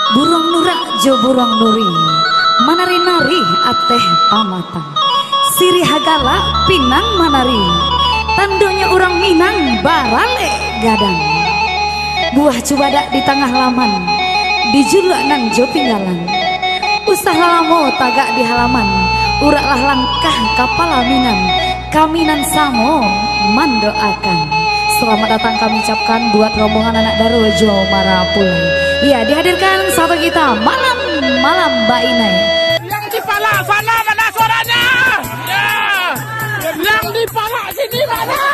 Burung nurak jo burung nuri, manari-nari ateh pamatan. Siri hagala pinang manari, tandonya orang Minang barale gadang. Buah cubadak di tengah laman, dijuluk nan jo pinggalan. Usaha lamo tagak di halaman, uraklah langkah kapal aminan, kaminan samo mandoakan. Selamat datang kami ucapkan buat rombongan anak Darojo Marapulai. Ya, dihadirkan sahabat kita malam Mbak Inai. Yang di pala sana mana suaranya? Ya. Yang di pala sini mana?